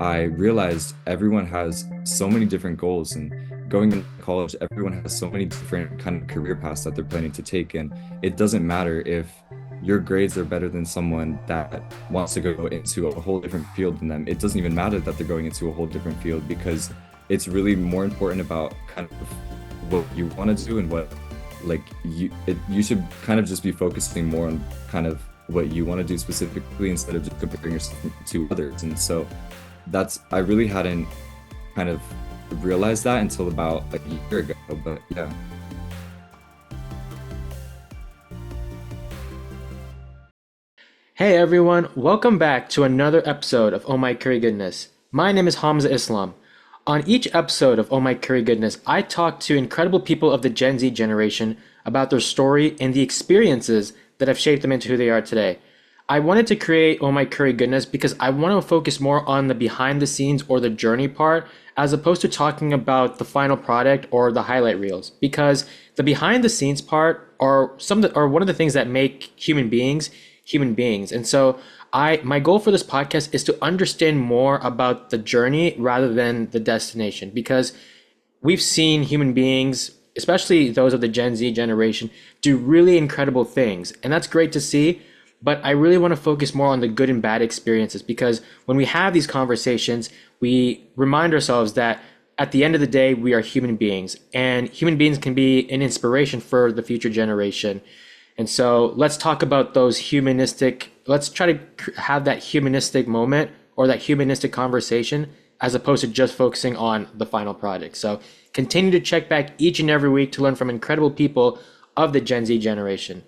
I realized everyone has so many different goals, and going into college, everyone has so many different kind of career paths that they're planning to take. And it doesn't matter if your grades are better than someone that wants to go into a whole different field than them. It doesn't even matter that they're going into a whole different field because it's really more important about kind of what you want to do and what you should kind of just be focusing more on kind of what you want to do specifically instead of just comparing yourself to others. And so that's I really hadn't kind of realized that until about a year ago. But yeah. Hey everyone, welcome back to another episode of Oh My Curry Goodness. My name is Hamza Islam. On each episode of Oh My Curry Goodness, I talk to incredible people of the Gen Z generation about their story and the experiences that have shaped them into who they are today. I wanted to create Oh My Curry Goodness because I want to focus more on the behind the scenes or the journey part as opposed to talking about the final product or the highlight reels, because the behind the scenes part are one of the things that make human beings. And so my goal for this podcast is to understand more about the journey rather than the destination, because we've seen human beings, especially those of the Gen Z generation, do really incredible things. And that's great to see. But I really want to focus more on the good and bad experiences, because when we have these conversations, we remind ourselves that at the end of the day, we are human beings, and human beings can be an inspiration for the future generation. And so let's talk about let's try to have that humanistic moment or that humanistic conversation as opposed to just focusing on the final product. So continue to check back each and every week to learn from incredible people of the Gen Z generation.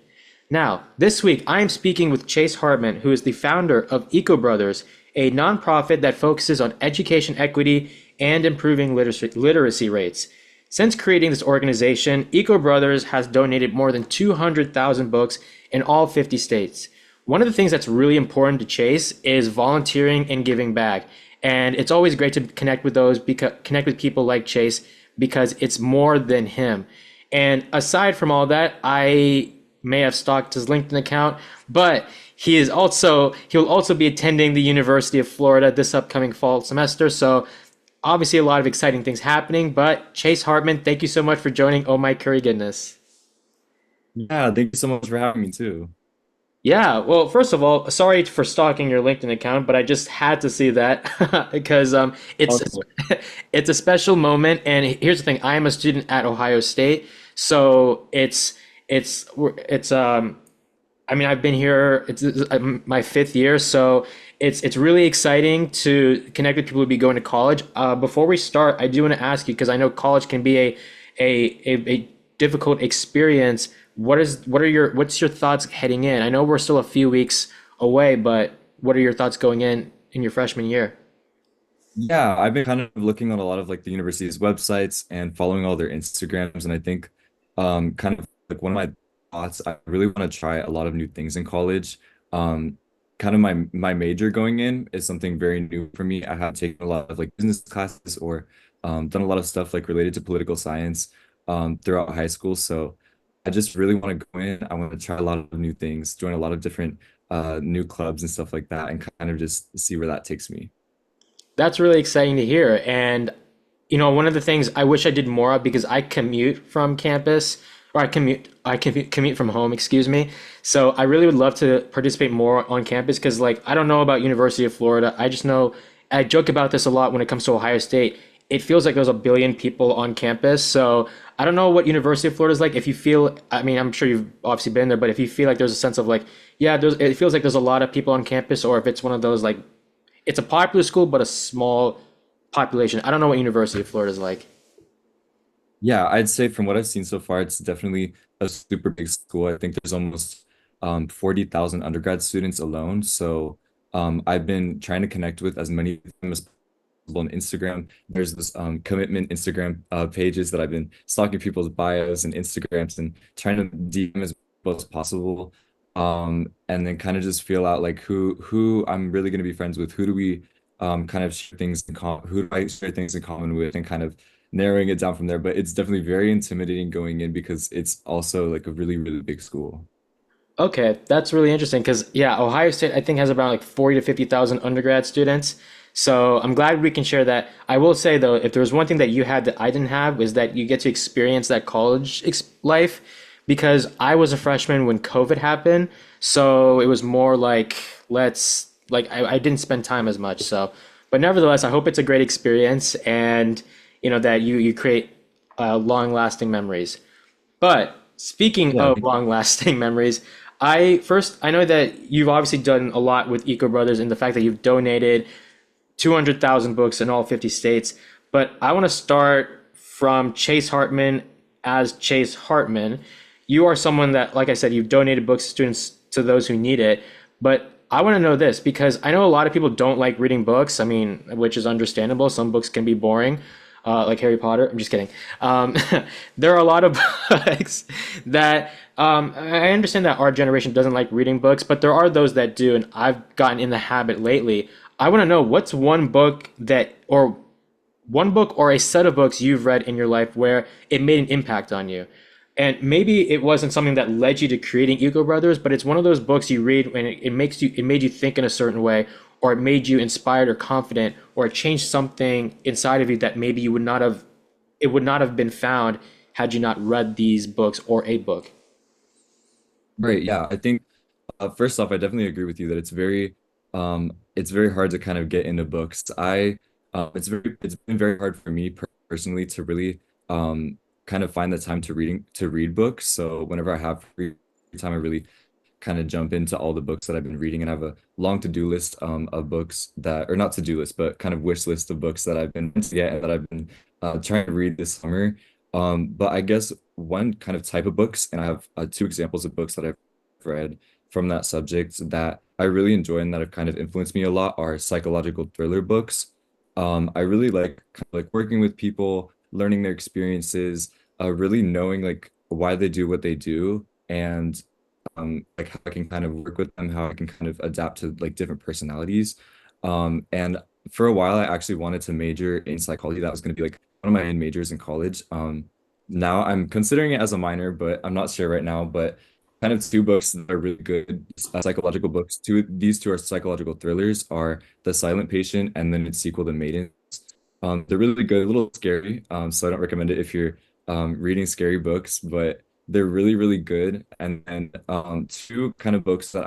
Now, this week, I am speaking with Chase Hartman, who is the founder of Eco Brothers, a nonprofit that focuses on education equity and improving literacy rates. Since creating this organization, Eco Brothers has donated more than 200,000 books in all 50 states. One of the things that's really important to Chase is volunteering and giving back. And it's always great to connect with people like Chase, because it's more than him. And aside from all that, I may have stalked his LinkedIn account, but he'll also be attending the University of Florida this upcoming fall semester. So obviously a lot of exciting things happening. But Chase Hartman, thank you so much for joining Oh My Curry Goodness. Yeah, thank you so much for having me too. Yeah, well, first of all, sorry for stalking your LinkedIn account, but I just had to see that because Also, it's a special moment. And here's the thing: I am a student at Ohio State, so it's I mean, I've been here. It's my fifth year, so it's really exciting to connect with people who be going to college. Before we start, I do want to ask you, because I know college can be a difficult experience. What's your thoughts heading in? I know we're still a few weeks away, but what are your thoughts going in your freshman year? yeah, I've been kind of looking on a lot of like the university's websites and following all their Instagrams, and I think kind of like one of my thoughts, I really want to try a lot of new things in college. Um, Kind of my major going in is something very new for me. I have taken a lot of like business classes or done a lot of stuff like related to political science throughout high school. So I just really want to go in. I want to try a lot of new things, join a lot of different new clubs and stuff like that, and kind of just see where that takes me. That's really exciting to hear. And one of the things I wish I did more of, because I commute from campus, or I commute from home, excuse me. So I really would love to participate more on campus, because like I don't know about University of Florida. I just know, I joke about this a lot when it comes to Ohio State. It feels like there's a billion people on campus. So I don't know what University of Florida is like. If you feel, I mean, I'm sure you've obviously been there, but if you feel like there's a sense of like, yeah, it feels like there's a lot of people on campus, or if it's one of those like it's a popular school but a small population. I don't know what University of Florida is like. Yeah, I'd say from what I've seen so far, it's definitely a super big school. I think there's almost 40,000 undergrad students alone. So I've been trying to connect with as many of them as possible on Instagram. There's this commitment Instagram pages that I've been stalking people's bios and Instagrams and trying to DM as much as possible. And then kind of just feel out like who I'm really going to be friends with. Who do we kind of share things in common? Who do I share things in common with? And kind of narrowing it down from there. But it's definitely very intimidating going in because it's also like a really, really big school. Okay, that's really interesting, because yeah, Ohio State I think has about like 40 to 50,000 undergrad students. So I'm glad we can share that. I will say though, if there was one thing that you had that I didn't have, is that you get to experience that college life, because I was a freshman when COVID happened. So it was more like, I didn't spend time as much. So, but nevertheless, I hope it's a great experience, and that you create long lasting memories. But speaking Yeah, of long lasting memories, I know that you've obviously done a lot with Eco Brothers, and the fact that you've donated 200,000 books in all 50 states. But I want to start from Chase Hartman as Chase Hartman. You are someone that, like I said, you've donated books to students, to those who need it. But I want to know this, because I know a lot of people don't like reading books. I mean, which is understandable. Some books can be boring, like Harry Potter. I'm just kidding. Um, there are a lot of books that I understand that our generation doesn't like reading books, but there are those that do, and I've gotten in the habit lately. I want to know, what's one book or a set of books you've read in your life where it made an impact on you. And maybe it wasn't something that led you to creating Eco Brothers, but it's one of those books you read and it made you think in a certain way, or it made you inspired or confident, or it changed something inside of you that maybe you would not have it would not have been found had you not read these books or a book. right. Yeah, I think first off, I definitely agree with you that it's very hard to kind of get into books. It's been very hard for me personally to really kind of find the time to read books. So whenever I have free time, I really kind of jump into all the books that I've been reading, and I have a long to-do list of books that, or not to-do list, but kind of wish list of books that I've been meant to get and that I've been trying to read this summer. But I guess one kind of type of books, and I have two examples of books that I've read from that subject that I really enjoy and that have kind of influenced me a lot are psychological thriller books. I really like kind of like working with people, learning their experiences, really knowing like why they do what they do, and like how I can kind of work with them, how I can kind of adapt to like different personalities. And for a while, I actually wanted to major in psychology. That was going to be like one of my main majors in college. Now I'm considering it as a minor, but I'm not sure right now. But kind of two books that are really good psychological books. These two are psychological thrillers, are The Silent Patient and then its sequel, The Maiden. They're really good, a little scary, so I don't recommend it if you're reading scary books, but they're really, really good. And then two kind of books that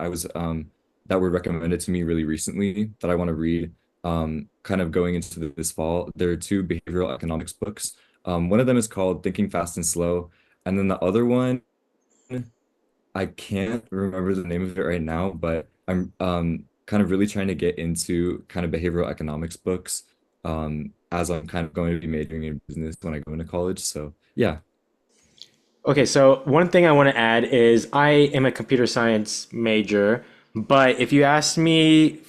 were recommended to me really recently that I want to read, kind of going into this fall. There are two behavioral economics books. One of them is called Thinking Fast and Slow, and then the other one, I can't remember the name of it right now, but I'm kind of really trying to get into kind of behavioral economics books as I'm kind of going to be majoring in business when I go into college. So yeah, Okay, so one thing I want to add is I am a computer science major, but if you asked me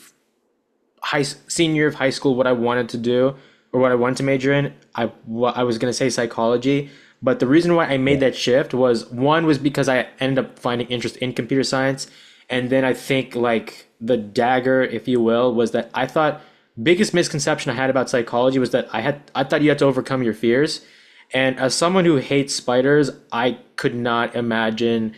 senior year of high school what I wanted to do or what I wanted to major in, I was going to say psychology. But the reason why I made yeah, that shift was, one was because I ended up finding interest in computer science, and then I think like the dagger, if you will, was that I thought biggest misconception I had about psychology was that I thought you had to overcome your fears. And as someone who hates spiders, I could not imagine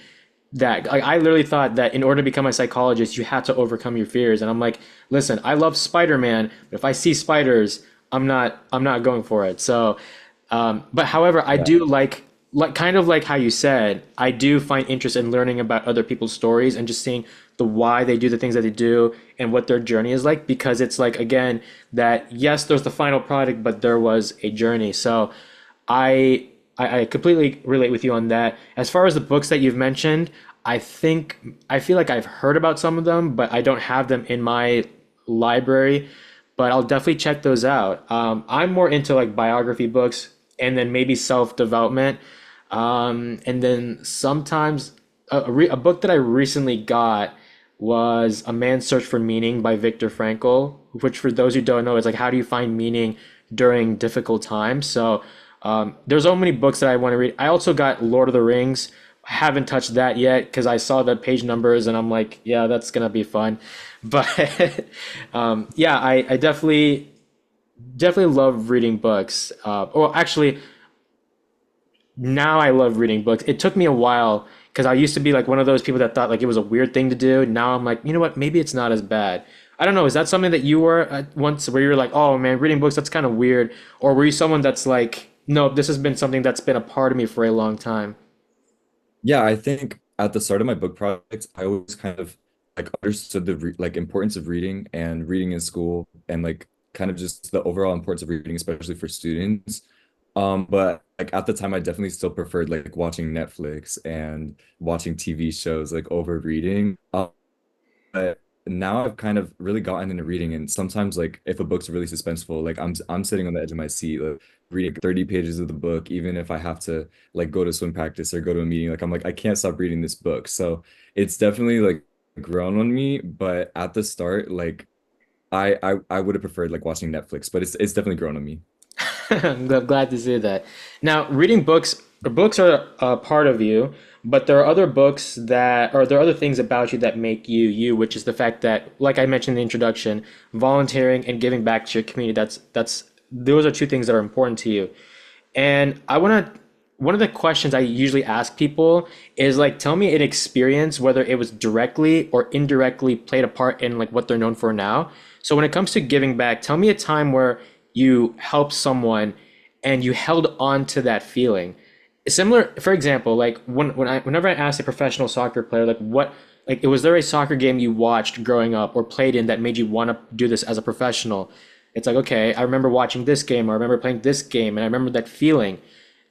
that. Like, I literally thought that in order to become a psychologist, you had to overcome your fears. And I'm like, listen, I love Spider-Man, but if I see spiders, I'm not going for it. So, but however, I yeah, do like kind of like how you said, I do find interest in learning about other people's stories and just seeing the why they do the things that they do and what their journey is like, because it's like, again, that yes, there's the final product, but there was a journey. So I I completely relate with you on that. As far as the books that you've mentioned, I feel like I've heard about some of them, but I don't have them in my library. But I'll definitely check those out. I'm more into like biography books, and then maybe self-development. And then sometimes a book that I recently got was A Man's Search for Meaning by Viktor Frankl, which for those who don't know, is like, how do you find meaning during difficult times? So there's so many books that I want to read. I also got Lord of the Rings. I haven't touched that yet because I saw the page numbers and I'm like, yeah, that's gonna be fun. But yeah, I definitely love reading books. Or actually, now I love reading books. It took me a while because I used to be like one of those people that thought like it was a weird thing to do. Now I'm like, you know what? Maybe it's not as bad. I don't know, is that something that you were once where you're like, oh man, reading books, that's kind of weird? Or were you someone that's like, no, this has been something that's been a part of me for a long time? Yeah, I think at the start of my book projects, I always kind of like understood the like importance of reading and reading in school and like kind of just the overall importance of reading, especially for students. But like at the time, I definitely still preferred like watching Netflix and watching TV shows like over reading. But now I've kind of really gotten into reading, and sometimes like if a book's really suspenseful, like I'm sitting on the edge of my seat, like reading 30 pages of the book, even if I have to like go to swim practice or go to a meeting, like I'm like I can't stop reading this book. So it's definitely like grown on me, but at the start, like I would have preferred like watching Netflix, but it's definitely grown on me. I'm glad to see that. Now, reading books are a part of you, but there are other books that, or there are other things about you that make you you, which is the fact that, like I mentioned in the introduction, volunteering and giving back to your community. That's those are two things that are important to you. And one of the questions I usually ask people is like, tell me an experience, whether it was directly or indirectly played a part in like what they're known for now. So when it comes to giving back, tell me a time where you helped someone and you held on to that feeling. Similar, for example, like whenever I ask a professional soccer player, like was there a soccer game you watched growing up or played in that made you want to do this as a professional? It's like, okay, I remember watching this game or I remember playing this game and I remember that feeling.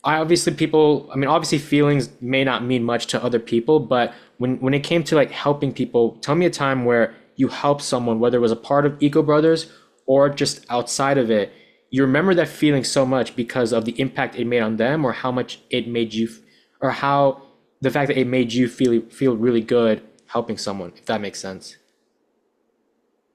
I mean, obviously feelings may not mean much to other people, but when it came to like helping people, tell me a time where you helped someone, whether it was a part of Eco Brothers or just outside of it, you remember that feeling so much because of the impact it made on them or how much it made you, or how the fact that it made you feel really good helping someone, if that makes sense.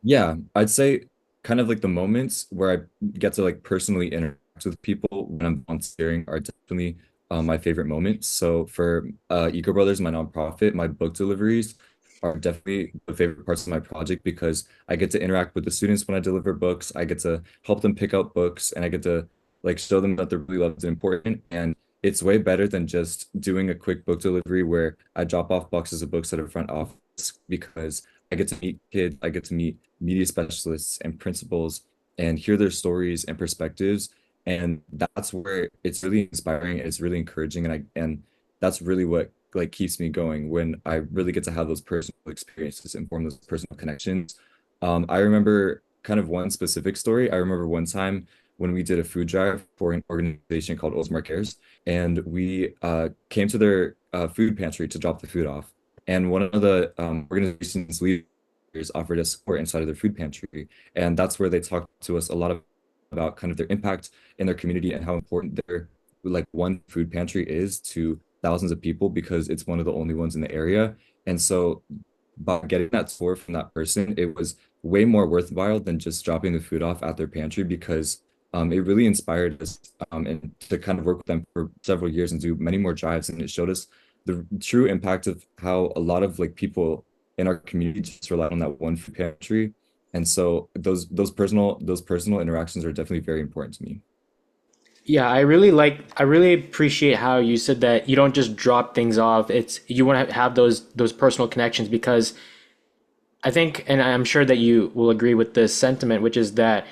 Yeah, I'd say kind of like the moments where I get to like personally interact with people when I'm volunteering are definitely my favorite moments. So for Eco Brothers, my nonprofit, my book deliveries are definitely the favorite parts of my project because I get to interact with the students when I deliver books. I get to help them pick out books and I get to like show them that they're really loved and important. And it's way better than just doing a quick book delivery where I drop off boxes of books at a front office because I get to meet kids, I get to meet media specialists and principals and hear their stories and perspectives. And that's where it's really inspiring, it's really encouraging, and that's really what like keeps me going when I really get to have those personal experiences and form those personal connections. I remember kind of one specific story. I remember one time when we did a food drive for an organization called Osmar Cares, and we came to their food pantry to drop the food off. And one of the organization's leaders offered us support inside of their food pantry. And that's where they talked to us a lot about kind of their impact in their community and how important their like one food pantry is to thousands of people because it's one of the only ones in the area. And so by getting that tour from that person, it was way more worthwhile than just dropping the food off at their pantry because it really inspired us and to kind of work with them for several years and do many more drives. And it showed us the true impact of how a lot of like people in our community just rely on that one food pantry. And so those personal interactions are definitely very important to me. Yeah, I really appreciate how you said that you don't just drop things off. It's you want to have those personal connections because I think, and I'm sure that you will agree with this sentiment, which is that,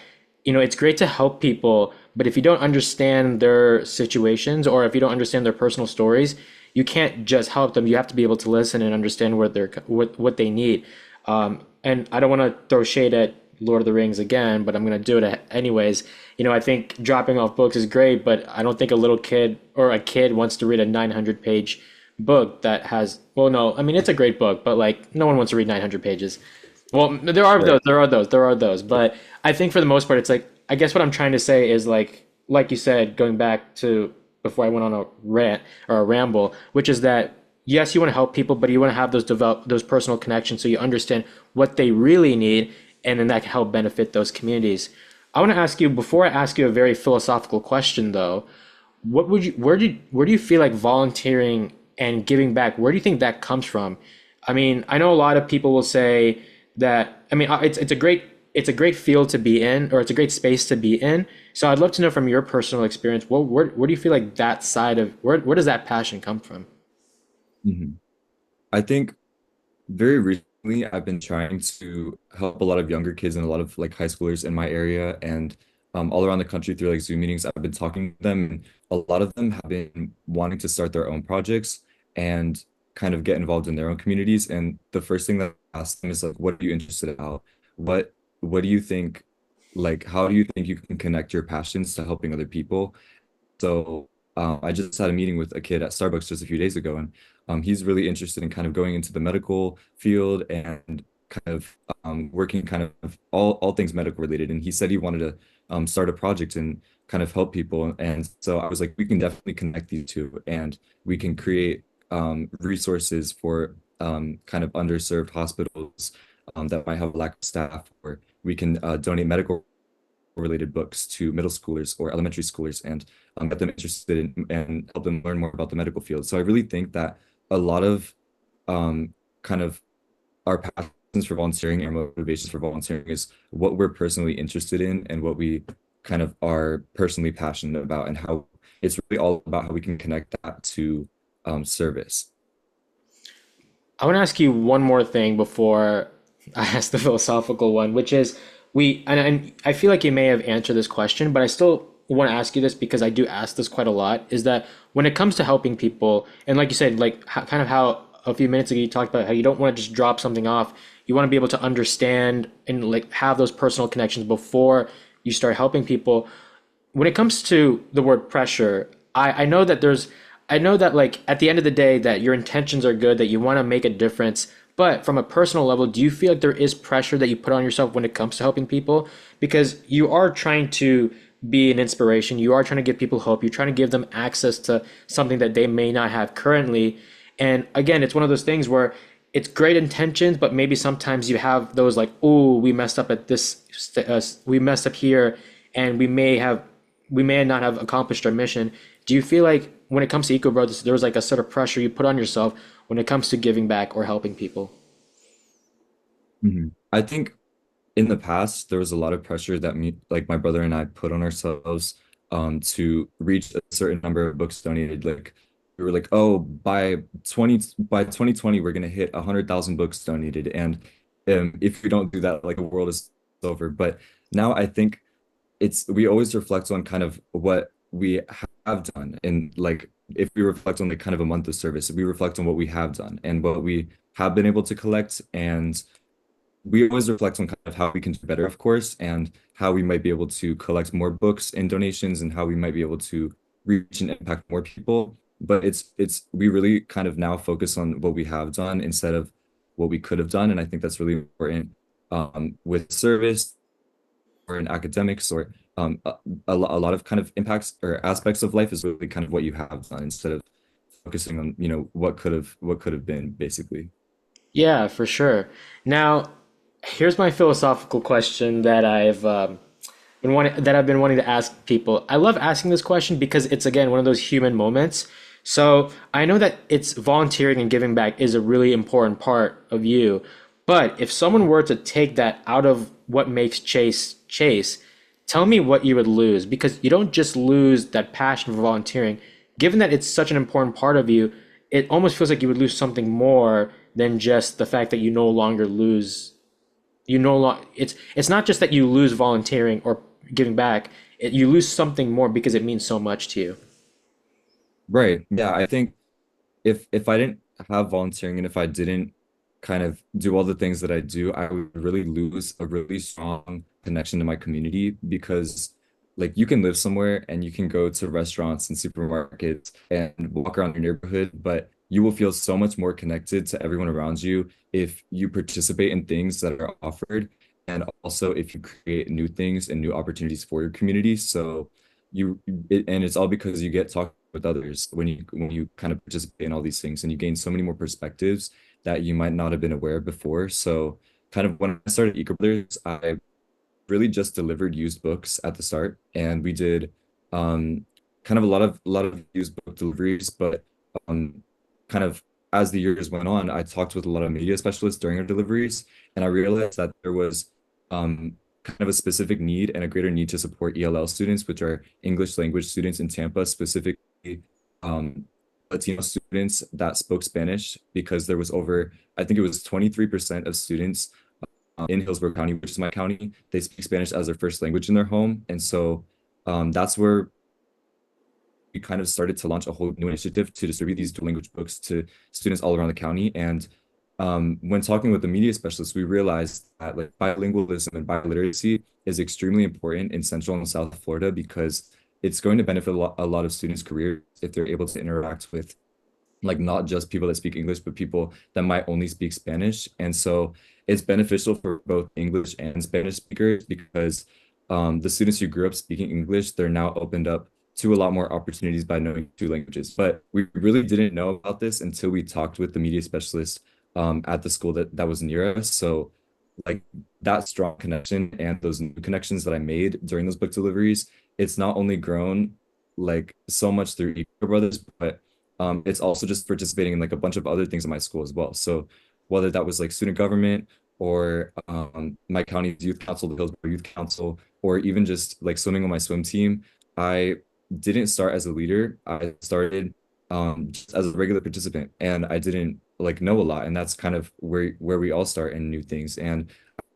it's great to help people, but if you don't understand their situations or if you don't understand their personal stories, you can't just help them. You have to be able to listen and understand what they need. And I don't want to throw shade at Lord of the Rings again, but I'm going to do it anyways. I think dropping off books is great, but I don't think a little kid or a kid wants to read a 900 page book that has, well, no, I mean, it's a great book, but like no one wants to read 900 pages. Well, Right. there are those, but I think for the most part, it's like, I guess what I'm trying to say is like you said, going back to before I went on a rant or a ramble, which is that yes, you want to help people, but you want to have those personal connections so you understand what they really need, and then that can help benefit those communities. I want to ask you before I ask you a very philosophical question, though. Where do you feel like volunteering and giving back, where do you think that comes from? I mean, I know a lot of people will say that, I mean, it's a great field to be in, or it's a great space to be in. So I'd love to know from your personal experience, where do you feel like that side of where does that passion come from? Mhm. I think very recently. recently I've been trying to help a lot of younger kids and a lot of like high schoolers in my area and all around the country through like Zoom meetings. I've been talking to them, and a lot of them have been wanting to start their own projects and kind of get involved in their own communities. And the first thing that I ask them is like, what are you interested about? What what do you think, like, how do you think you can connect your passions to helping other people? So I just had a meeting with a kid at Starbucks just a few days ago, and he's really interested in kind of going into the medical field and kind of working kind of all things medical related. And he said he wanted to start a project and kind of help people. And so I was like, we can definitely connect these two, and we can create resources for kind of underserved hospitals that might have a lack of staff, or we can donate medical related books to middle schoolers or elementary schoolers and get them interested in and help them learn more about the medical field. So I really think that a lot of kind of our passions for volunteering and motivations for volunteering is what we're personally interested in and what we kind of are personally passionate about, and how it's really all about how we can connect that to service. I want to ask you one more thing before I ask the philosophical one, which is and I feel like you may have answered this question, but I still want to ask you this because I do ask this quite a lot, is that when it comes to helping people, and like you said, like kind of how a few minutes ago you talked about how you don't want to just drop something off, you want to be able to understand and like have those personal connections before you start helping people. When it comes to the word pressure, I know that I know that like at the end of the day that your intentions are good, that you want to make a difference. But from a personal level, do you feel like there is pressure that you put on yourself when it comes to helping people? Because you are trying to be an inspiration, you are trying to give people hope, you're trying to give them access to something that they may not have currently. And again, it's one of those things where it's great intentions, but maybe sometimes you have those like, oh, we messed up at we messed up here, and we may not have accomplished our mission. Do you feel like when it comes to EcoBro, there's like a sort of pressure you put on yourself when it comes to giving back or helping people? I think in the past, there was a lot of pressure that like my brother and I put on ourselves to reach a certain number of books donated. Like we were like, oh, by 2020, we're gonna hit 100,000 books donated, and if we don't do that, like the world is over. But now I think it's we always reflect on kind of what we have done, and like if we reflect on like kind of a month of service, we reflect on what we have done and what we have been able to collect, and we always reflect on kind of how we can do better, of course, and how we might be able to collect more books and donations and how we might be able to reach and impact more people. But it's we really kind of now focus on what we have done instead of what we could have done. And I think that's really important with service or in academics or a lot of kind of impacts or aspects of life is really kind of what you have done instead of focusing on, what could have been basically. Yeah, for sure. Now, here's my philosophical question that I've been wanting to ask people. I love asking this question because it's again one of those human moments. So I know that it's volunteering and giving back is a really important part of you. But if someone were to take that out of what makes Chase Chase, tell me what you would lose because you don't just lose that passion for volunteering. Given that it's such an important part of you, it almost feels like you would lose something more than just the fact that you no longer lose you no longer it's not just that you lose volunteering or giving back, you lose something more because it means so much to you. Right. Yeah, I think if I didn't have volunteering and if I didn't kind of do all the things that I do, I would really lose a really strong connection to my community because like you can live somewhere and you can go to restaurants and supermarkets and walk around your neighborhood, but you will feel so much more connected to everyone around you if you participate in things that are offered and also if you create new things and new opportunities for your community. So and it's all because you get talking with others when you kind of participate in all these things and you gain so many more perspectives that you might not have been aware of before. So kind of when I started Eco Brothers, I really just delivered used books at the start, and we did um, kind of a lot of used book deliveries. But um, kind of as the years went on, I talked with a lot of media specialists during our deliveries, and I realized that there was kind of a specific need and a greater need to support ELL students, which are English language students in Tampa, specifically um, Latino students that spoke Spanish because there was over, I think it was 23% of students in Hillsborough County, which is my county, they speak Spanish as their first language in their home. And so that's where we kind of started to launch a whole new initiative to distribute these dual language books to students all around the county. And when talking with the media specialists, we realized that like bilingualism and biliteracy is extremely important in Central and South Florida because it's going to benefit a lot of students' careers if they're able to interact with like not just people that speak English, but people that might only speak Spanish. And so it's beneficial for both English and Spanish speakers because the students who grew up speaking English, they're now opened up to a lot more opportunities by knowing two languages. But we really didn't know about this until we talked with the media specialist at the school that was near us. So like that strong connection and those new connections that I made during those book deliveries, it's not only grown like so much through Eco Brothers, but it's also just participating in like a bunch of other things in my school as well. So whether that was like student government or my county's youth council, the Hillsborough Youth Council, or even just like swimming on my swim team, I didn't start as a leader. I started just as a regular participant, and I didn't like know a lot. And that's kind of where we all start in new things. And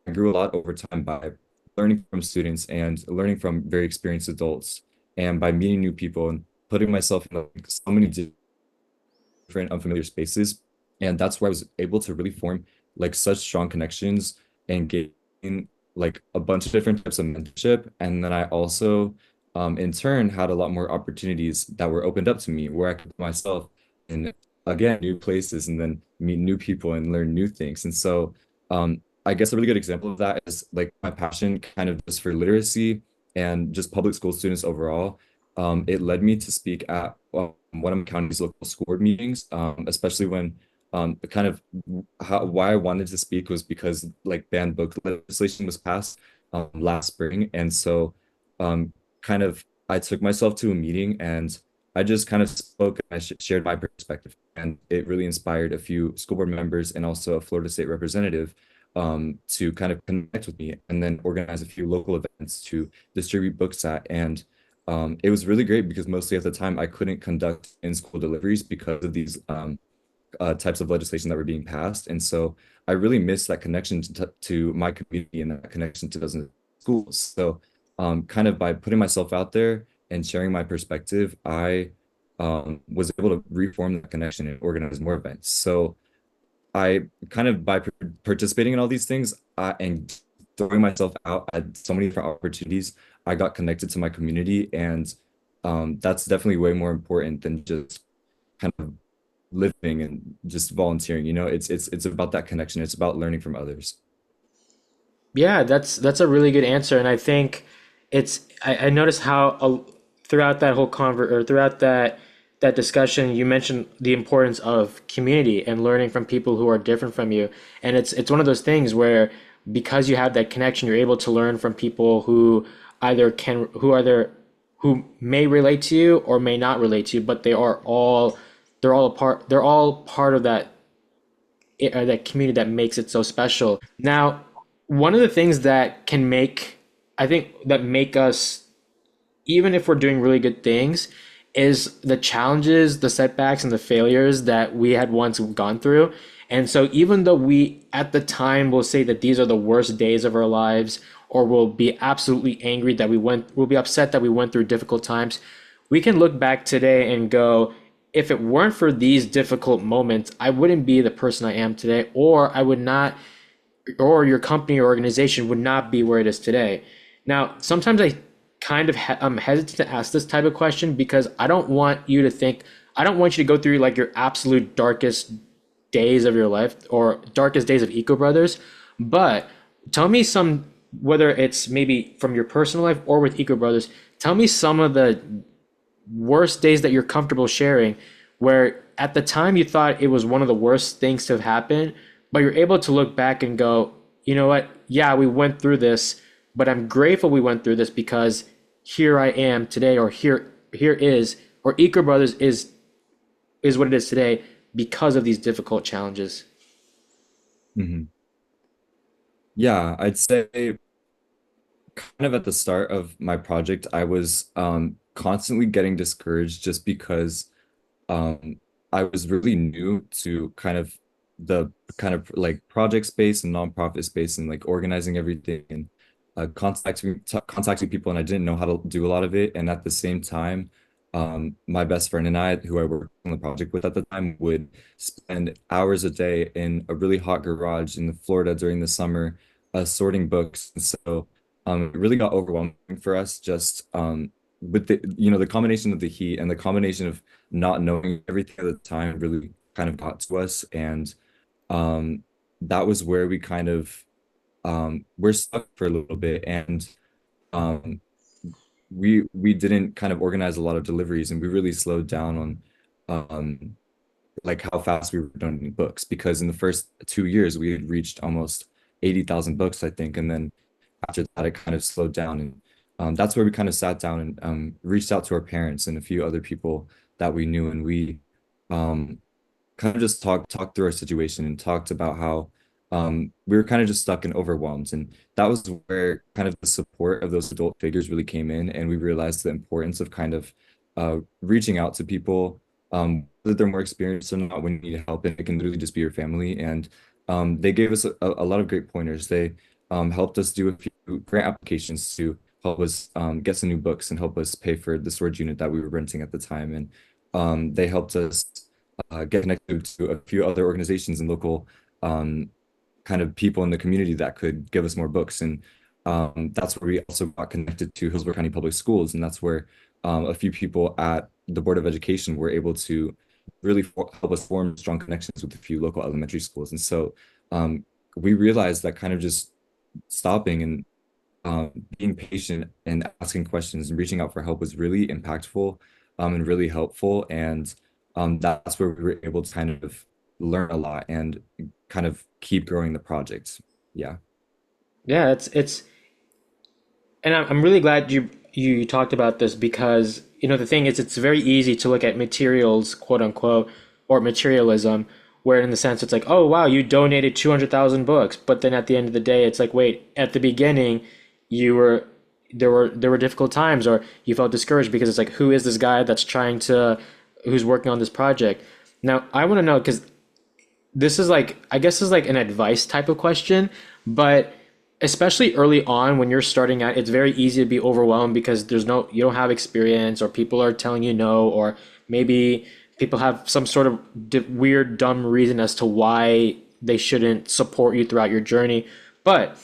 I grew a lot over time by learning from students and learning from very experienced adults, and by meeting new people and putting myself in like, so many different unfamiliar spaces. And that's where I was able to really form like such strong connections and gain like a bunch of different types of mentorship. And then I also, in turn, had a lot more opportunities that were opened up to me where I could put myself in, again, new places and then meet new people and learn new things. And so, I guess a really good example of that is like my passion kind of just for literacy and just public school students overall. It led me to speak at one of my county's local school board meetings, especially when kind of why I wanted to speak was because like banned book legislation was passed last spring. And so kind of I took myself to a meeting and I just kind of spoke and I sh shared my perspective. And it really inspired a few school board members and also a Florida State representative to kind of connect with me and then organize a few local events to distribute books at. And it was really great because mostly at the time I couldn't conduct in-school deliveries because of these types of legislation that were being passed. And so I really missed that connection to my community and that connection to those schools. So kind of by putting myself out there and sharing my perspective, I was able to reform that connection and organize more events. So I kind of by participating in all these things and throwing myself out at so many different opportunities, I got connected to my community, and that's definitely way more important than just kind of living and just volunteering. You know, it's about that connection. It's about learning from others. Yeah, that's a really good answer, and I think I noticed how throughout that whole convert or throughout that discussion, you mentioned the importance of community and learning from people who are different from you, and it's one of those things where because you have that connection, you're able to learn from people who who may relate to you or may not relate to you, but they're all part of that community that makes it so special. Now, one of the things that can make, I think, that make us, even if we're doing really good things, is the challenges, the setbacks, and the failures that we had once gone through. And so, even though we at the time will say that these are the worst days of our lives, or we'll be absolutely angry that we'll be upset that we went through difficult times, we can look back today and go, if it weren't for these difficult moments, I wouldn't be the person I am today, or I would not, or your company or organization would not be where it is today. Now, sometimes I kind of I'm hesitant to ask this type of question because I don't want you to go through like your absolute darkest days of your life or darkest days of Eco Brothers. But tell me some, whether it's maybe from your personal life or with Eco Brothers, tell me some of the worst days that you're comfortable sharing where at the time you thought it was one of the worst things to have happened, but you're able to look back and go, you know what? Yeah, we went through this, but I'm grateful we went through this because here I am today, or here is, or Eco Brothers is what it is today because of these difficult challenges. Mhm. Yeah, I'd say kind of at the start of my project, I was constantly getting discouraged just because I was really new to the kind of like project space and nonprofit space and like organizing everything and contacting people, and I didn't know how to do a lot of it. And at the same time, my best friend and I, who I worked on the project with at the time, would spend hours a day in a really hot garage in Florida during the summer, sorting books. And so it really got overwhelming for us just with the combination of the heat and the combination of not knowing everything at the time really kind of got to us. And um, that was where we kind of we're stuck for a little bit. And um, we didn't kind of organize a lot of deliveries, and we really slowed down on um, like how fast we were donating books, because in the first 2 years we had reached almost 80,000 books, I think. And then after that, it kind of slowed down. And that's where we kind of sat down and reached out to our parents and a few other people that we knew. And we um, kind of just talked through our situation and talked about how we were kind of just stuck and overwhelmed. And that was where kind of the support of those adult figures really came in. And we realized the importance of kind of reaching out to people, whether they're more experienced or not, when you need help. And it can literally just be your family. And they gave us a lot of great pointers. They helped us do a few grant applications to help us get some new books and help us pay for the storage unit that we were renting at the time. And they helped us get connected to a few other organizations and local um, kind of people in the community that could give us more books. And that's where we also got connected to Hillsborough County Public Schools. And that's where a few people at the Board of Education were able to really help us form strong connections with a few local elementary schools. And so um, we realized that kind of just stopping and being patient and asking questions and reaching out for help was really impactful and really helpful. And that's where we were able to kind of learn a lot and kind of keep growing the project. Yeah. Yeah, it's and I'm really glad you talked about this because the thing is it's very easy to look at materials, quote unquote, or materialism, where in the sense it's like, oh wow, you donated 200,000 books, but then at the end of the day, it's like, wait, at the beginning, you were there were difficult times, or you felt discouraged because it's like, who is this guy that's trying to who's working on this project? Now, I want to know because this is like, I guess, is like an advice type of question, but especially early on when you're starting out, it's very easy to be overwhelmed because you don't have experience, or people are telling you no, or maybe people have some sort of weird, dumb reason as to why they shouldn't support you throughout your journey. But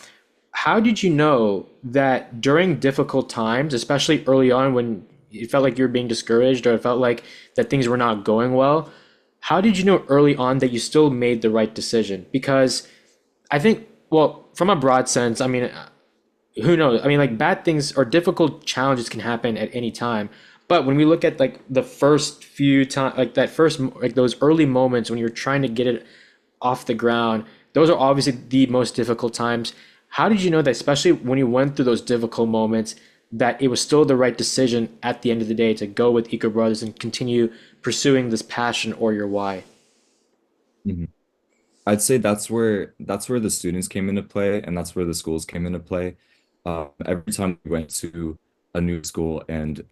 how did you know that during difficult times, especially early on when it felt like you were being discouraged or it felt like that things were not going well, how did you know early on that you still made the right decision? Because I think, well, from a broad sense, I mean, who knows? I mean, like bad things or difficult challenges can happen at any time. But when we look at like the first few times, like that first, like those early moments when you're trying to get it off the ground, those are obviously the most difficult times. How did you know that, especially when you went through those difficult moments, that it was still the right decision at the end of the day to go with Eco Brothers and continue pursuing this passion or your why? Mhm. I'd say that's where the students came into play, and that's where the schools came into play. Every time we went to a new school and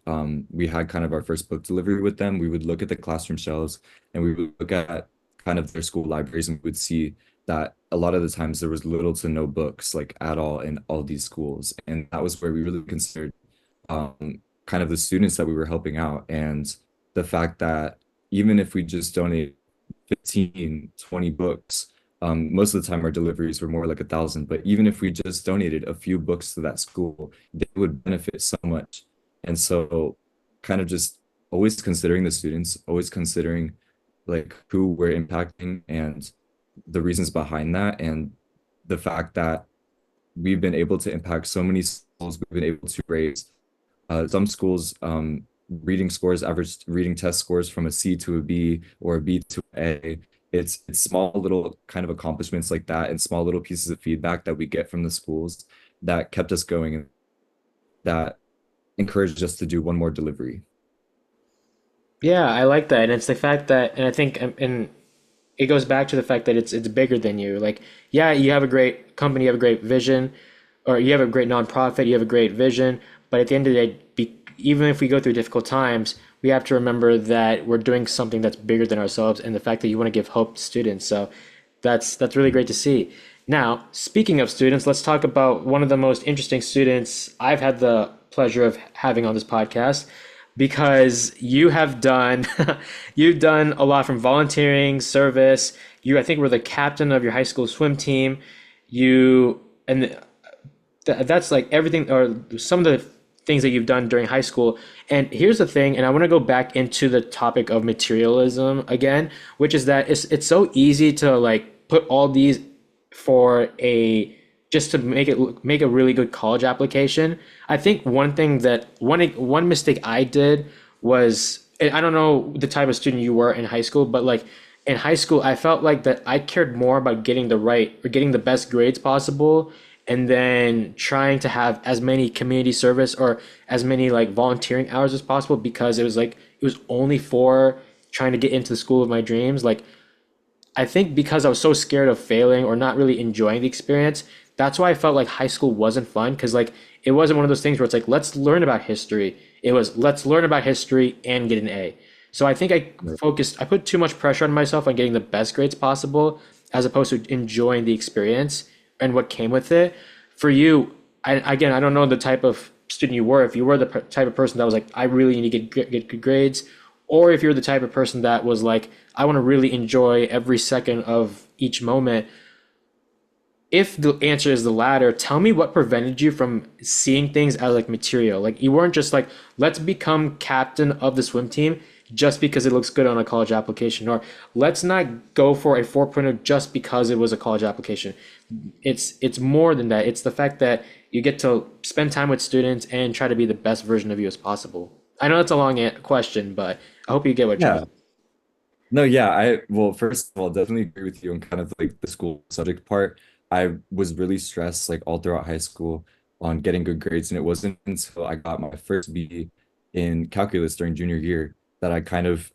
we had kind of our first book delivery with them, we would look at the classroom shelves and we would look at kind of their school libraries, and we would see that a lot of the times there was little to no books like at all in all these schools. And that was where we really considered kind of the students that we were helping out, and the fact that even if we just donate 15, 20 books. Most of the time, our deliveries were more like 1,000. But even if we just donated a few books to that school, they would benefit so much. And so, kind of just always considering the students, always considering like who we're impacting and the reasons behind that, and the fact that we've been able to impact so many schools. We've been able to raise some schools reading scores, average reading test scores from a C to a B or a B to A. It's small little kind of accomplishments like that and small little pieces of feedback that we get from the schools that kept us going and that encouraged us to do one more delivery. Yeah, I like that, and it's the fact that, and I think, and it goes back to the fact that it's bigger than you. Like, yeah, you have a great company, you have a great vision, or you have a great nonprofit, you have a great vision, but at the end of the day, even if we go through difficult times, we have to remember that we're doing something that's bigger than ourselves, and the fact that you want to give hope to students. So that's really great to see. Now, speaking of students, let's talk about one of the most interesting students I've had the pleasure of having on this podcast, because you have done you've done a lot from volunteering, service. You, I think, were the captain of your high school swim team. You and that's like everything, or some of the things that you've done during high school. And here's the thing, and I want to go back into the topic of materialism again, which is that it's so easy to like put all these for a just to make a really good college application. I think one thing that one mistake I did was, and I don't know the type of student you were in high school, but like in high school, I felt like that I cared more about getting the right or getting the best grades possible, and then trying to have as many community service or as many like volunteering hours as possible, because it was like it was only for trying to get into the school of my dreams. Like I think because I was so scared of failing or not really enjoying the experience, that's why I felt like high school wasn't fun, because like it wasn't one of those things where it's like let's learn about history. It was let's learn about history and get an A. So I think I put too much pressure on myself on getting the best grades possible as opposed to enjoying the experience and what came with it. For you, again, I don't know the type of student you were. If you were the type of person that was like, I really need to get good grades, or if you're the type of person that was like, I want to really enjoy every second of each moment. If the answer is the latter, tell me what prevented you from seeing things as like material. Like you weren't just like, let's become captain of the swim team just because it looks good on a college application, or let's not go for a 4.0 just because it was a college application. It's more than that. It's the fact that you get to spend time with students and try to be the best version of you as possible. I know that's a long question, but I hope you get what I'm trying Yeah. to. No, yeah, well, first of all, definitely agree with you on kind of like the school subject part. I was really stressed like all throughout high school on getting good grades, and it wasn't until I got my first B in calculus during junior year that I kind of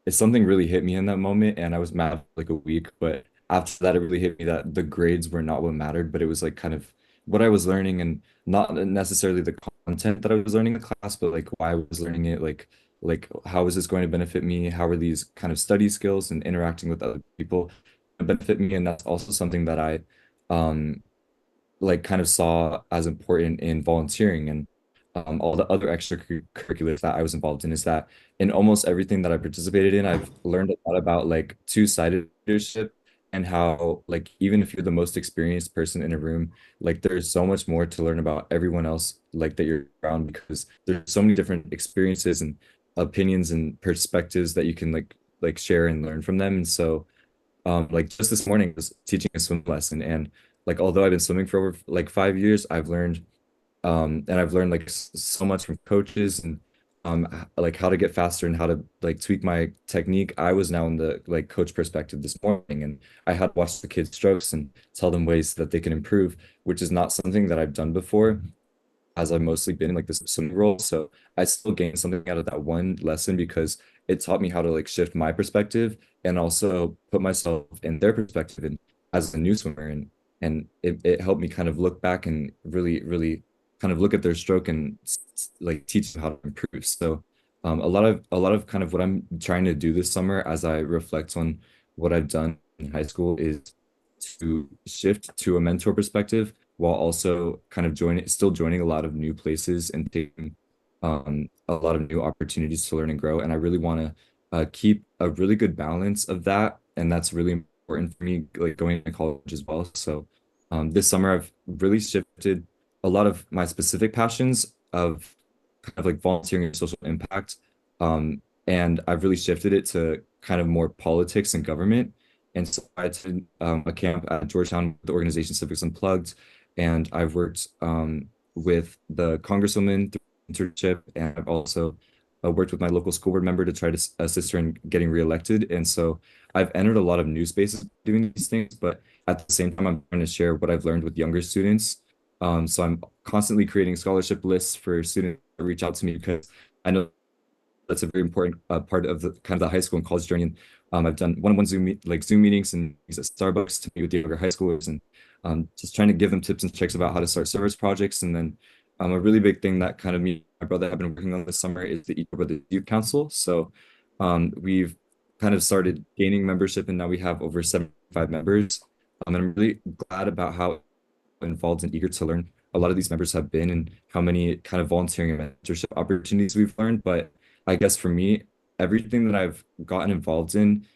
something really hit me in that moment, and I was mad for like a week. But after that, it really hit me that the grades were not what mattered, but it was like kind of what I was learning, and not necessarily the content that I was learning in class, but like why I was learning it, like how is this going to benefit me? How are these kind of study skills and interacting with other people benefit me? And that's also something that I um like kind of saw as important in volunteering and all the other extracurriculars that I was involved in, is that in almost everything that I participated in, I've learned a lot about like two-sided leadership, and how like even if you're the most experienced person in a room, like there's so much more to learn about everyone else like that you're around, because there's so many different experiences and opinions and perspectives that you can like share and learn from them. And so like just this morning I was teaching a swim lesson, and like although I've been swimming for over like 5 years, I've learned like so much from coaches, and like how to get faster and how to like tweak my technique. I was now in the like coach perspective this morning, and I had to watch the kids strokes and tell them ways that they can improve, which is not something that I've done before, as I've mostly been in like this swimming role. So I still gained something out of that one lesson, because it taught me how to like shift my perspective and also put myself in their perspective and as a new swimmer, and it helped me kind of look back and really kind of look at their stroke and like teach them how to improve. So a lot of kind of what I'm trying to do this summer as I reflect on what I've done in high school is to shift to a mentor perspective, while also kind of still joining a lot of new places and taking a lot of new opportunities to learn and grow. And I really want to keep a really good balance of that. And that's really important for me, like going to college as well. So this summer, I've really shifted a lot of my specific passions of kind of like volunteering and social impact. And I've really shifted it to kind of more politics and government. And so I attended a camp at Georgetown with the organization Civics Unplugged, and I've worked with the congresswoman through internship, and I've also worked with my local school board member to try to assist her in getting reelected. And so I've entered a lot of new spaces doing these things, but at the same time, I'm trying to share what I've learned with younger students. So I'm constantly creating scholarship lists for students to reach out to me, because I know that's a very important part of the kind of the high school and college journey. And I've done one-on-one Zoom meetings and at Starbucks to meet with the younger high schoolers, and just trying to give them tips and tricks about how to start service projects. And then a really big thing that kind of me my brother have been working on this summer is the Eco Brothers Youth Council. So we've kind of started gaining membership, and now we have over 75 members. And I'm really glad about how involved and eager to learn a lot of these members have been and how many kind of volunteering and mentorship opportunities we've learned. But I guess for me, everything that I've gotten involved in,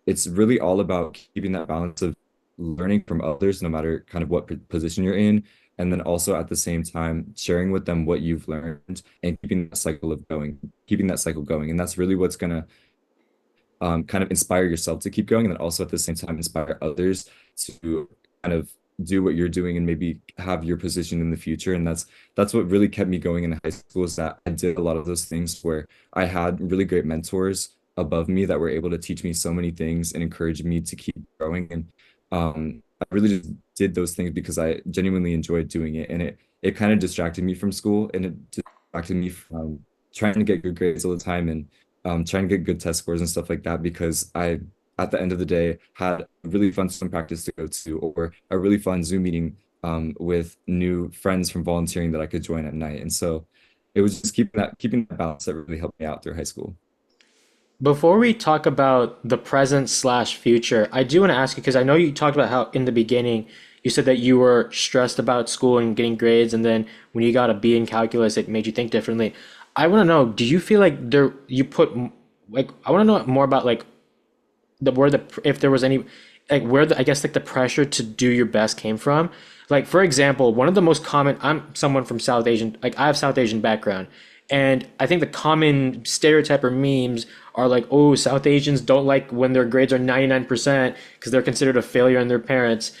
it's really all about keeping that balance of learning from others, no matter kind of what position you're in, and then also at the same time sharing with them what you've learned and keeping that cycle going. And that's really what's gonna kind of inspire yourself to keep going, and then also at the same time inspire others to kind of do what you're doing and maybe have your position in the future. And that's what really kept me going in high school, is that I did a lot of those things where I had really great mentors above me that were able to teach me so many things and encourage me to keep growing. And I really just did those things because I genuinely enjoyed doing it, and it kind of distracted me from school, and it distracted me from trying to get good grades all the time, and trying to get good test scores and stuff like that, because I, at the end of the day, had a really fun swim practice to go to, or a really fun Zoom meeting with new friends from volunteering that I could join at night. And so it was just keeping that balance that really helped me out through high school. Before we talk about the present slash future, I do want to ask you because I know you talked about how in the beginning you said that you were stressed about school and getting grades, and then when you got a B in calculus, it made you think differently. I want to know, do you feel like there you put like I want to know more about like the where the if there was any like where the I guess like the pressure to do your best came from. Like for example, one of the most common I'm someone from South Asian like I have South Asian background, and I think the common stereotype or memes are like, oh, South Asians don't like when their grades are 99% because they're considered a failure in their parents.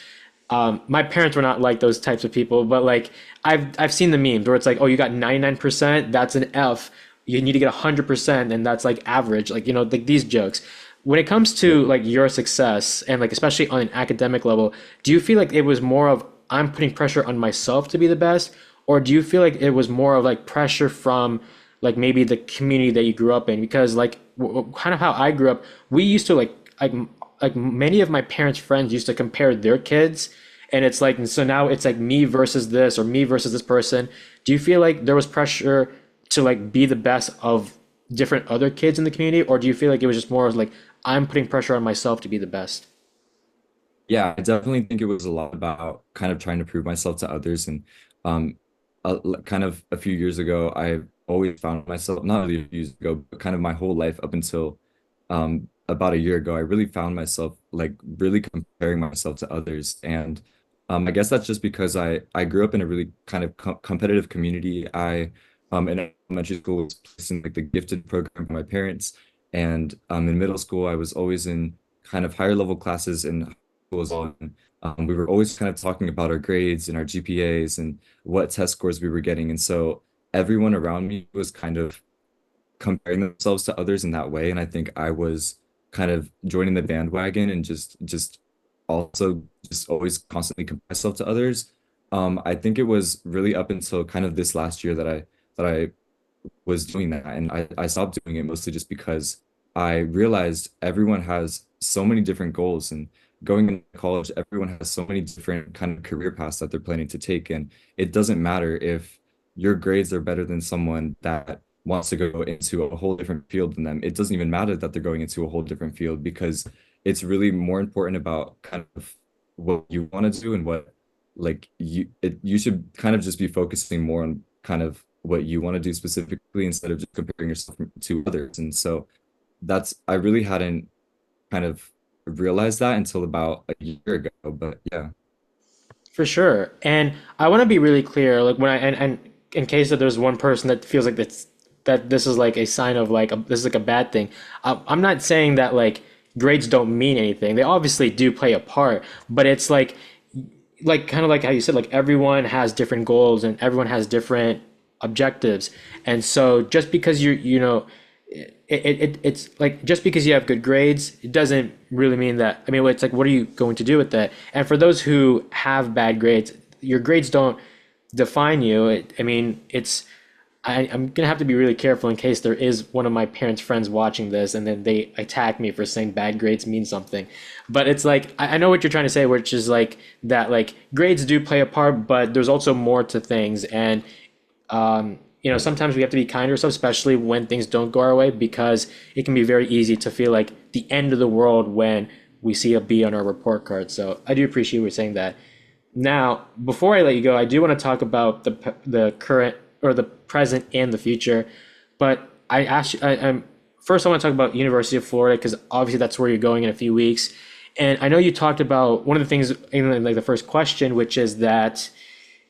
My parents were not like those types of people, but like I've seen the memes where it's like, oh, you got 99%, that's an F. You need to get 100%, and that's like average. Like, like these jokes. When it comes Yeah. to like your success and like especially on an academic level, do you feel like it was more of I'm putting pressure on myself to be the best, or do you feel like it was more of like pressure from like maybe the community that you grew up in? Because like kind of how I grew up, we used to like many of my parents' friends used to compare their kids, and it's like and so now it's like me versus this or me versus this person. Do you feel like there was pressure to like be the best of different other kids in the community, or do you feel like it was just more of like I'm putting pressure on myself to be the best? Yeah, I definitely think it was a lot about kind of trying to prove myself to others. And um, kind of a few years ago, I always found myself, not really a few years ago, but kind of my whole life up until about a year ago, I really found myself like really comparing myself to others. And I guess that's just because I grew up in a really kind of competitive community. I in elementary school was placed in like the gifted program by my parents, and in middle school I was always in kind of higher level classes in school as well. And, we were always kind of talking about our grades and our GPAs and what test scores we were getting. And so everyone around me was kind of comparing themselves to others in that way. And I think I was kind of joining the bandwagon and just also just always constantly compare myself to others. I think it was really up until kind of this last year that I was doing that. And I stopped doing it mostly just because I realized everyone has so many different goals, and going into college, everyone has so many different kind of career paths that they're planning to take. And it doesn't matter if your grades are better than someone that wants to go into a whole different field than them. It doesn't even matter that they're going into a whole different field, because it's really more important about kind of what you want to do and what like you should kind of just be focusing more on kind of what you want to do specifically instead of just comparing yourself to others. And so that's I really hadn't kind of realized that until about a year ago. But yeah. For sure. And I want to be really clear, like when and in case that there's one person that feels like that this is like a sign of like this is like a bad thing. I'm not saying that like grades don't mean anything. They obviously do play a part, but it's like kind of like how you said, like everyone has different goals and everyone has different objectives. And so just because it's like just because you have good grades, it doesn't really mean that. I mean, it's like, what are you going to do with that? And for those who have bad grades, your grades don't define you. I mean, I'm gonna have to be really careful in case there is one of my parents' friends watching this and then they attack me for saying bad grades mean something. But it's like I know what you're trying to say, which is like that like grades do play a part, but there's also more to things. And sometimes we have to be kind to ourselves, especially when things don't go our way, because it can be very easy to feel like the end of the world when we see a B on our report card. So I do appreciate you saying that. Now, before I let you go, I do want to talk about the current or the present and the future. But I actually, I'm first I want to talk about University of Florida because obviously that's where you're going in a few weeks. And I know you talked about one of the things in like the first question, which is that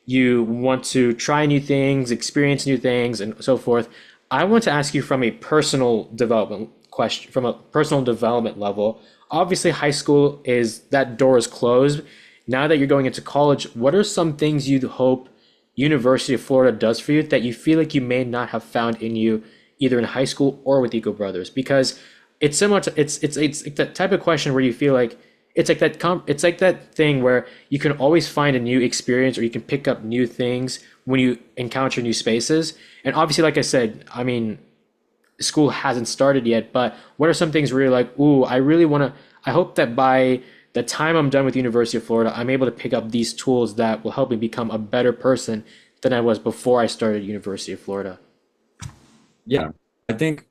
you want to try new things, experience new things, and so forth. I want to ask you from a personal development question, from a personal development level. Obviously, high school is that door is closed. Now that you're going into college, what are some things you hope University of Florida does for you that you feel like you may not have found in you either in high school or with Eco Brothers? Because it's similar to it's like that type of question where you feel like it's like that thing where you can always find a new experience or you can pick up new things when you encounter new spaces. And obviously, like I said, I mean, school hasn't started yet, but what are some things where you're like, ooh, I really want to, I hope that by the time I'm done with University of Florida, I'm able to pick up these tools that will help me become a better person than I was before I started University of Florida. Yeah, I think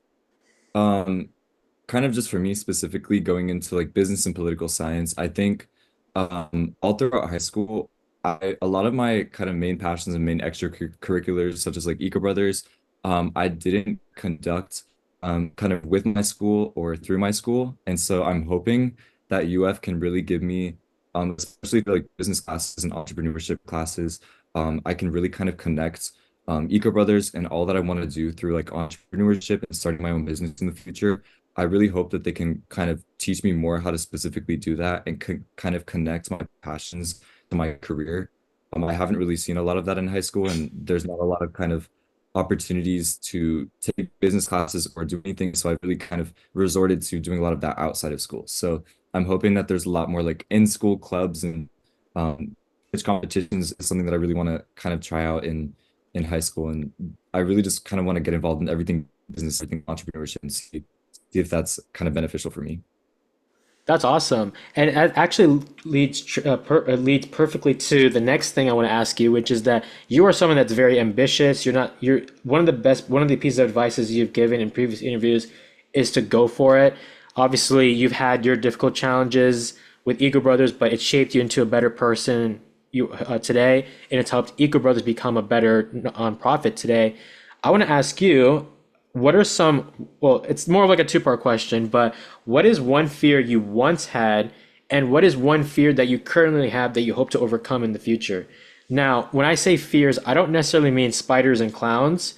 um, kind of just for me specifically going into like business and political science, I think all throughout high school, a lot of my kind of main passions and main extracurriculars, such as like Eco Brothers, I didn't conduct kind of with my school or through my school. And so I'm hoping that UF can really give me, especially for like business classes and entrepreneurship classes, I can really kind of connect Eco Brothers and all that I want to do through like entrepreneurship and starting my own business in the future. I really hope that they can kind of teach me more how to specifically do that and kind of connect my passions to my career. I haven't really seen a lot of that in high school, and there's not a lot of kind of opportunities to take business classes or do anything. So I really kind of resorted to doing a lot of that outside of school. So I'm hoping that there's a lot more like in-school clubs and pitch competitions is something that I really want to kind of try out in high school. And I really just kind of want to get involved in everything business, everything entrepreneurship, and see if that's kind of beneficial for me. That's awesome. And it actually leads perfectly to the next thing I want to ask you, which is that you are someone that's very ambitious. You're one of the pieces of advices you've given in previous interviews is to go for it. Obviously, you've had your difficult challenges with Eco Brothers, but it shaped you into a better person today, and it's helped Eco Brothers become a better nonprofit today. I want to ask you, what are some, well, it's more of like a two-part question, but what is one fear you once had, and what is one fear that you currently have that you hope to overcome in the future? Now, when I say fears, I don't necessarily mean spiders and clowns,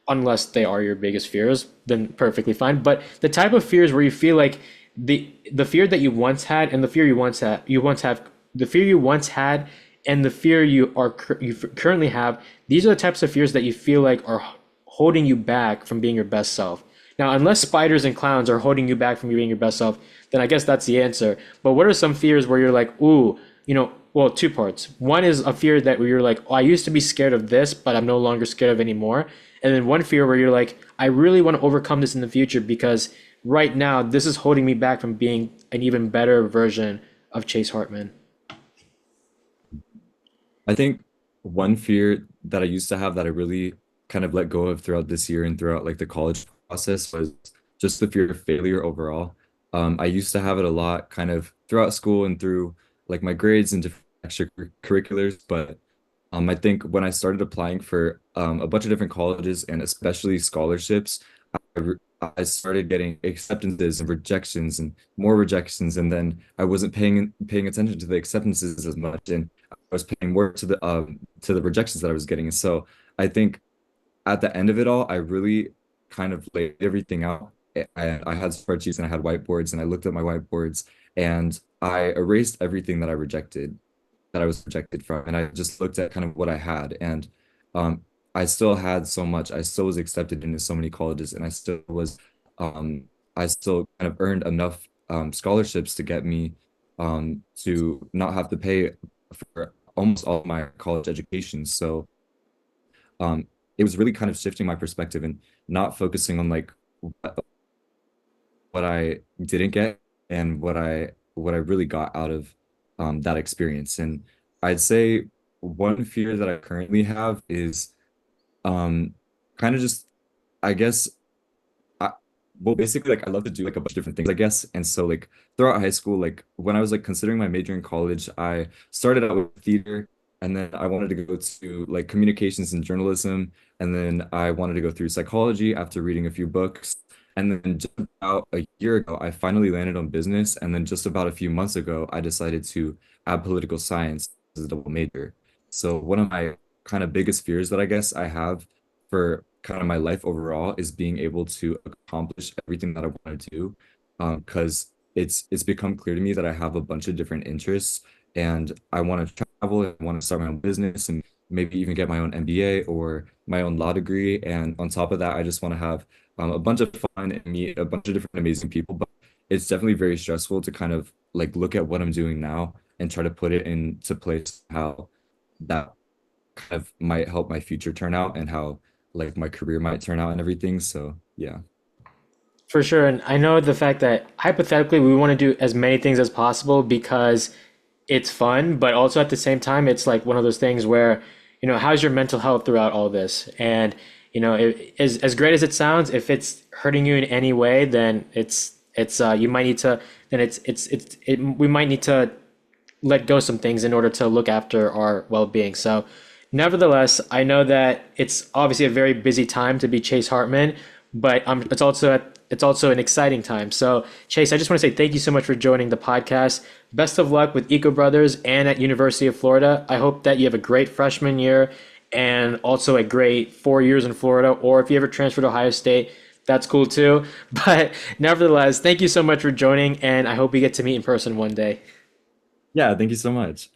unless they are your biggest fears, then perfectly fine. But the type of fears where you feel like the fear that you once had and the fear you once have the fear you once had and the fear you currently have, these are the types of fears that you feel like are holding you back from being your best self. Now, unless spiders and clowns are holding you back from being your best self, then I guess that's the answer. But what are some fears where you're like, ooh, well, two parts. One is a fear that where you're like, oh, I used to be scared of this, but I'm no longer scared of anymore. And then one fear where you're like, I really want to overcome this in the future because right now this is holding me back from being an even better version of Chase Hartman. I think one fear that I used to have that I really kind of let go of throughout this year and throughout like the college process was just the fear of failure overall. I used to have it a lot kind of throughout school and through like my grades and different extracurriculars, but I think when I started applying for a bunch of different colleges and especially scholarships, I started getting acceptances and rejections and more rejections, and then I wasn't paying attention to the acceptances as much, and I was paying more to the rejections that I was getting. And so I think at the end of it all, I really kind of laid everything out. I had spreadsheets and I had whiteboards, and I looked at my whiteboards and I erased everything that I rejected, that I was rejected from. And I just looked at kind of what I had. And um, I still had so much. I still was accepted into so many colleges, and um, I still kind of earned enough scholarships to get me to not have to pay for almost all of my college education. So um, it was really kind of shifting my perspective and not focusing on like what I didn't get and what I really got out of that experience. And I'd say one fear that I currently have is um, kind of just, I guess, I, well, basically, like I love to do like a bunch of different things, I guess. And so like throughout high school, like when I was like considering my major in college, I started out with theater, and then I wanted to go to like communications and journalism, and then I wanted to go through psychology after reading a few books. And then just about a year ago, I finally landed on business. And then just about a few months ago, I decided to add political science as a double major. So one of my kind of biggest fears that I guess I have for kind of my life overall is being able to accomplish everything that I want to do. Because it's become clear to me that I have a bunch of different interests, and I want to travel, I want to start my own business, and maybe even get my own MBA or my own law degree. And on top of that, I just want to have a bunch of fun and meet a bunch of different amazing people. But it's definitely very stressful to kind of like look at what I'm doing now and try to put it into place how that kind of might help my future turn out and how like my career might turn out and everything. So yeah. For sure. And I know the fact that hypothetically we want to do as many things as possible because it's fun, but also at the same time, it's like one of those things where, how's your mental health throughout all this? And, as great as it sounds, if it's hurting you in any way, then you might need to, then we might need to let go some things in order to look after our well-being. So, nevertheless, I know that it's obviously a very busy time to be Chase Hartman, but it's also an exciting time. So, Chase, I just want to say thank you so much for joining the podcast. Best of luck with Eco Brothers and at University of Florida. I hope that you have a great freshman year and also a great 4 years in Florida. Or if you ever transfer to Ohio State, that's cool too. But nevertheless, thank you so much for joining, and I hope we get to meet in person one day. Yeah, thank you so much.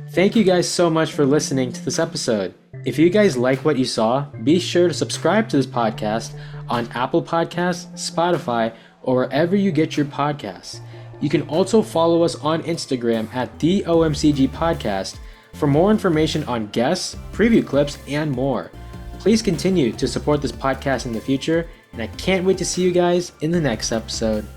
Thank you guys so much for listening to this episode. If you guys like what you saw, be sure to subscribe to this podcast on Apple Podcasts, Spotify, or wherever you get your podcasts. You can also follow us on Instagram at the OMCG Podcast for more information on guests, preview clips, and more. Please continue to support this podcast in the future, and I can't wait to see you guys in the next episode.